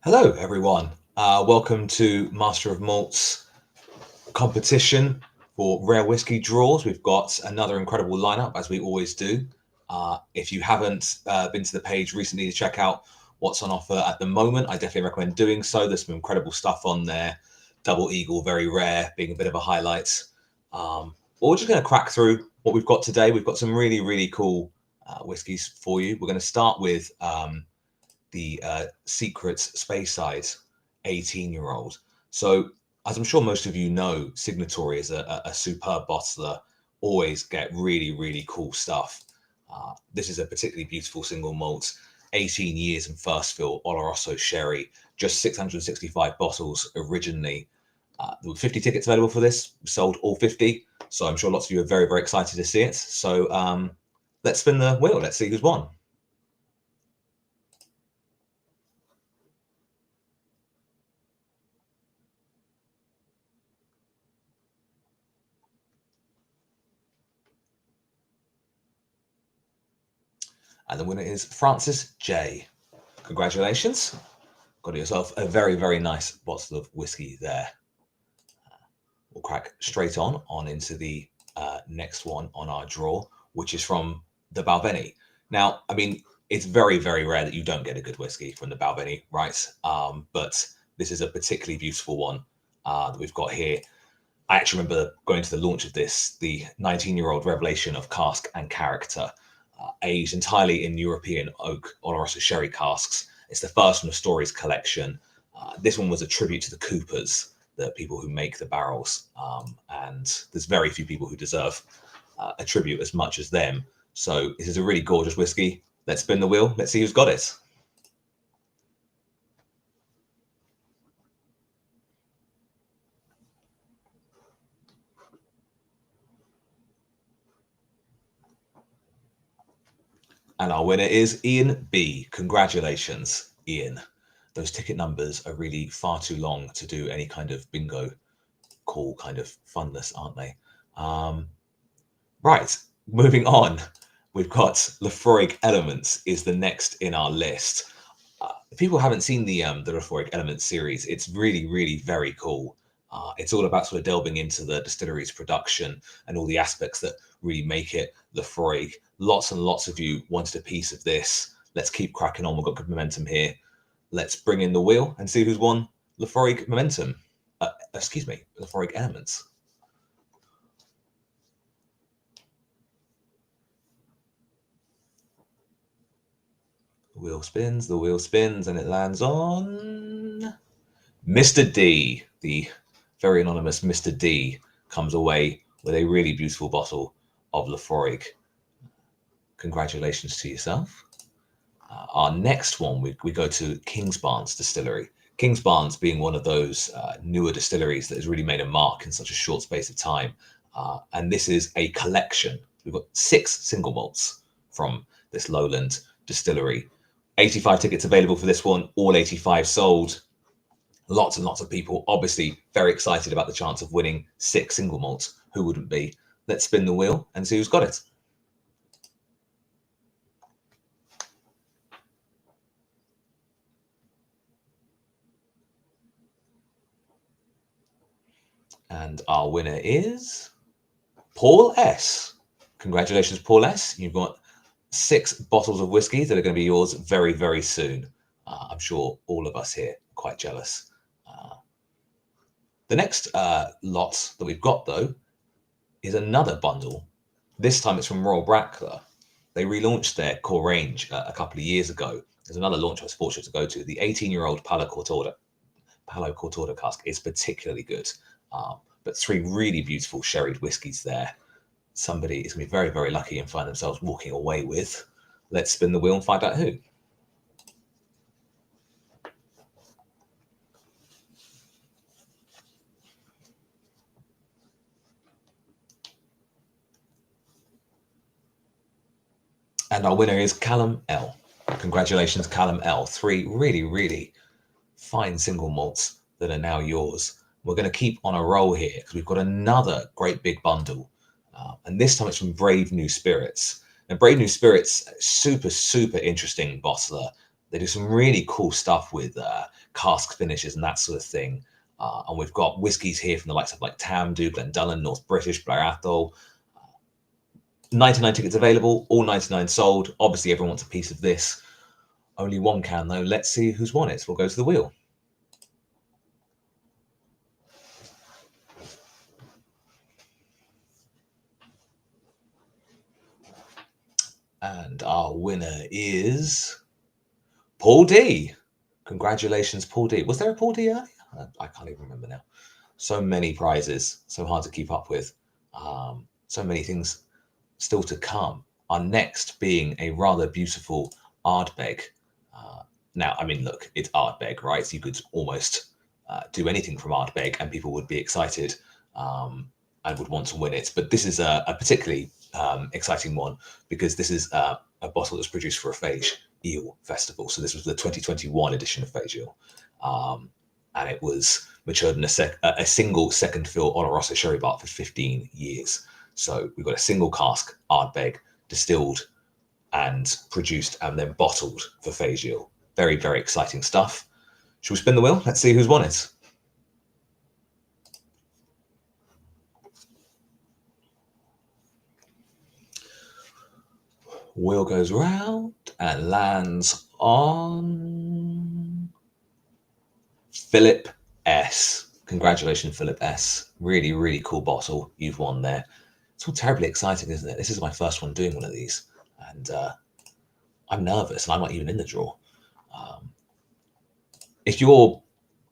Hello, everyone. Welcome to Master of Malt's competition for rare whiskey draws. We've got another incredible lineup, as we always do. If you haven't been to the page recently to check out what's on offer at the moment, I definitely recommend doing so. There's some incredible stuff on there. Double Eagle, very rare, being a bit of a highlight. But we're just going to crack through what we've got today. We've got some really, really cool whiskies for you. We're going to start with the Secrets Speyside 18-year-old. So, as I'm sure most of you know, Signatory is a superb bottler, always get really, really cool stuff. This is a particularly beautiful single malt, 18 years in first fill, Oloroso sherry, just 665 bottles originally. There were 50 tickets available for this, we sold all 50. So I'm sure lots of you are very, very excited to see it. So let's spin the wheel. Let's see who's won. And the winner is Francis J. Congratulations. Got yourself a very, very nice bottle of whiskey there. We'll crack straight on into the next one on our draw, which is from the Balvenie. Now, I mean, it's very, very rare that you don't get a good whiskey from the Balvenie, right? But this is a particularly beautiful one that we've got here. I actually remember going to the launch of this, the 19-year-old revelation of cask and character, aged entirely in European oak Oloroso sherry casks. It's the first from the Stories collection. This one was a tribute to the Coopers, the people who make the barrels. And there's very few people who deserve a tribute as much as them. So this is a really gorgeous whiskey. Let's spin the wheel. Let's see who's got it. And our winner is Ian B. Congratulations, Ian. Those ticket numbers are really far too long to do any kind of bingo call kind of funness, aren't they? Right, moving on. We've got Lefroy Elements is the next in our list. If people haven't seen the Lefroy Elements series, it's really, really very cool. It's all about sort of delving into the distillery's production and all the aspects that really make it Lefroy. Lots and lots of you wanted a piece of this. Let's keep cracking on. We've got good momentum here. Let's bring in the wheel and see who's won Lefroy Momentum. Lefroy Elements. The wheel spins, and it lands on Mr. D. The very anonymous Mr. D comes away with a really beautiful bottle of Lefroy. Congratulations to yourself. Our next one, we go to Kingsbarns Distillery. Kingsbarns being one of those newer distilleries that has really made a mark in such a short space of time. And this is a collection. We've got 6 single malts from this lowland distillery. 85 tickets available for this one, all 85 sold. Lots and lots of people obviously very excited about the chance of winning 6 single malts. Who wouldn't be? Let's spin the wheel and see who's got it. And our winner is Paul S. Congratulations, Paul S. You've got 6 bottles of whiskey that are going to be yours very, very soon. I'm sure all of us here are quite jealous. The next lot that we've got, though, is another bundle. This time it's from Royal Brackler. They relaunched their core range a couple of years ago. There's another launch I was fortunate to go to. The 18-year-old Palo Cortada cask is particularly good. But 3 really beautiful sherried whiskies there. Somebody is going to be very, very lucky and find themselves walking away with. Let's spin the wheel and find out who. And our winner is Callum L. Congratulations, Callum L. 3 really, really fine single malts that are now yours. We're going to keep on a roll here because we've got another great big bundle. And this time it's from Brave New Spirits. Now, Brave New Spirits, super, super interesting bottler. They do some really cool stuff with cask finishes and that sort of thing. And we've got whiskies here from the likes of like Tamdhu, Glendullan, North British, Blair Athol. 99 tickets available, all 99 sold. Obviously, everyone wants a piece of this. Only one can, though. Let's see who's won it. We'll go to the wheel. And our winner is Paul D. Congratulations, Paul D. Was there a Paul D earlier? I can't even remember now. So many prizes, so hard to keep up with. So many things still to come. Our next being a rather beautiful Ardbeg. Now, I mean, look, it's Ardbeg, right? So you could almost do anything from Ardbeg and people would be excited and would want to win it. But this is a particularly exciting one because this is a bottle that's produced for a Phage Eel Festival. So this was the 2021 edition of Phage Eel. And it was matured in a single second fill Oloroso sherry bark for 15 years. So we've got a single cask Ardbeg distilled and produced and then bottled for Phage Eel. Very, very exciting stuff. Shall we spin the wheel? Let's see who's won it. Wheel goes round and lands on Philip S. Congratulations, Philip S. Really, really cool bottle you've won there. It's all terribly exciting, isn't it? This is my first one doing one of these. And I'm nervous and I'm not even in the draw. If you're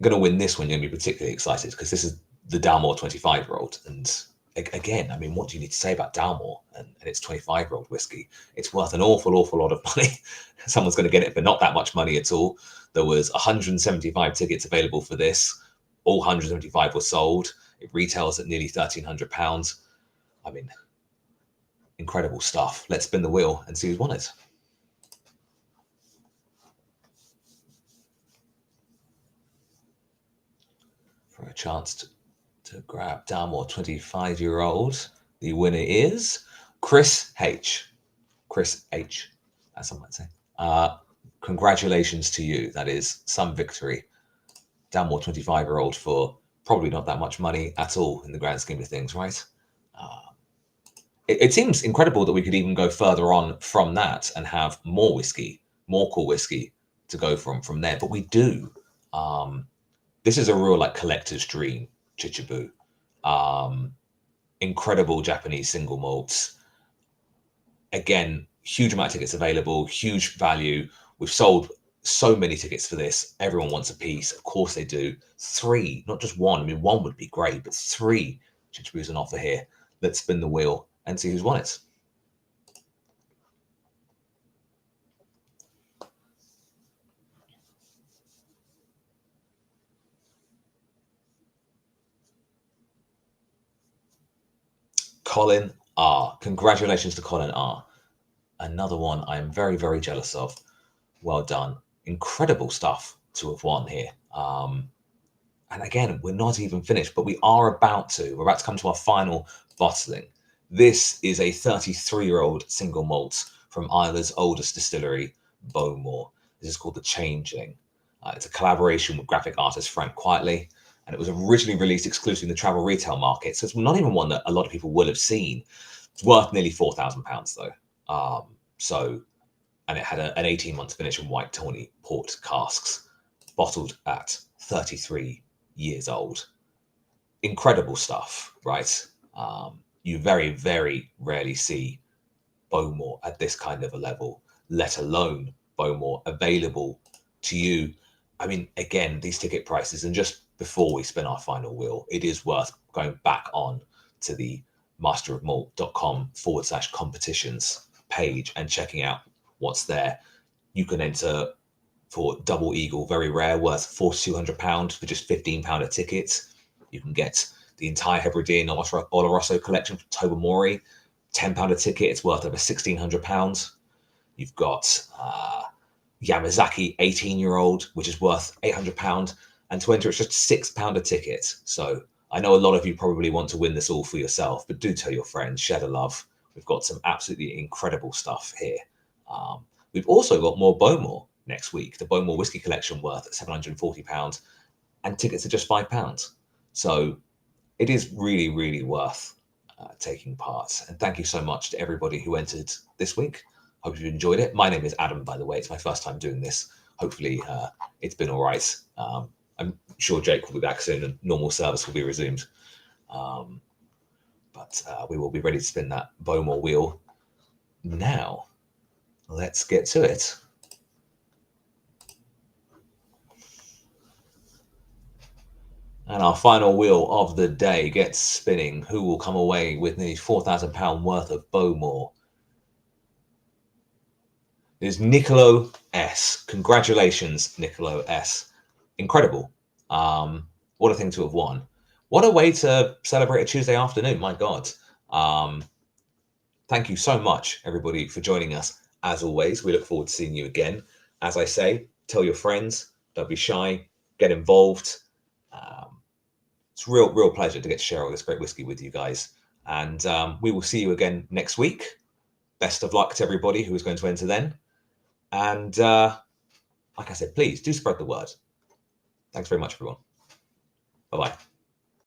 going to win this one, you're going to be particularly excited because this is the Dalmore 25-year-old. And again, I mean, what do you need to say about Dalmore and its 25-year-old whiskey? It's worth an awful, awful lot of money. Someone's going to get it for not that much money at all. There was 175 tickets available for this. All 175 were sold. It retails at nearly £1,300. I mean, incredible stuff. Let's spin the wheel and see who's won it. For a chance to grab Dalmore 25-year-old, the winner is Chris H. Chris H, as some might say. Congratulations to you. That is some victory. Dalmore 25-year-old for probably not that much money at all in the grand scheme of things, right? It seems incredible that we could even go further on from that and have more whiskey, more cool whiskey to go from there. But we do. This is a real like collector's dream, Chichibu. Incredible Japanese single malts. Again, huge amount of tickets available, huge value. We've sold so many tickets for this. Everyone wants a piece. Of course they do. 3, not just one. I mean, 1 would be great, but 3 Chichibus on offer here. Let's spin the wheel and see who's won it. Colin R. Congratulations to Colin R. Another one I am very, very jealous of. Well done. Incredible stuff to have won here. And again, we're not even finished, but we are about to. We're about to come to our final bottling. This is a 33-year-old single malt from Isla's oldest distillery, Bowmore. This is called The Changeling. It's a collaboration with graphic artist Frank Quietly, and it was originally released exclusively in the travel retail market. So it's not even one that a lot of people will have seen. It's worth nearly £4,000 though. And it had an 18-month finish in white tawny port casks, bottled at 33 years old. Incredible stuff, right? You very, very rarely see Bowmore at this kind of a level, let alone Bowmore available to you. I mean, again, these ticket prices, and just before we spin our final wheel, it is worth going back on to the masterofmalt.com/competitions page and checking out what's there. You can enter for Double Eagle, very rare, worth £4,200 for just £15 a ticket. You can get the entire Hebridean Oloroso collection from Tobermory, £10 a ticket. It's worth over £1,600. You've got Yamazaki 18-year-old, which is worth £800. And to enter, it's just £6 a ticket. So I know a lot of you probably want to win this all for yourself, but do tell your friends, share the love. We've got some absolutely incredible stuff here. We've also got more Bowmore. next week. The Bowmore Whisky Collection worth £740, and tickets are just £5. So it is really, really worth taking part. And thank you so much to everybody who entered this week. Hope you enjoyed it. My name is Adam, by the way. It's my first time doing this. Hopefully it's been all right. I'm sure Jake will be back soon and normal service will be resumed. But we will be ready to spin that Bowmore wheel now. Let's get to it. And our final wheel of the day gets spinning. Who will come away with nearly £4,000 worth of Bowmore? It is Nicolo S. Congratulations, Nicolo S. Incredible. What a thing to have won. What a way to celebrate a Tuesday afternoon. My God. Thank you so much, everybody, for joining us. As always, we look forward to seeing you again. As I say, tell your friends, don't be shy, get involved. It's a real pleasure to get to share all this great whiskey with you guys. And we will see you again next week. Best of luck to everybody who is going to enter then. And like I said, please do spread the word. Thanks very much, everyone. Bye-bye.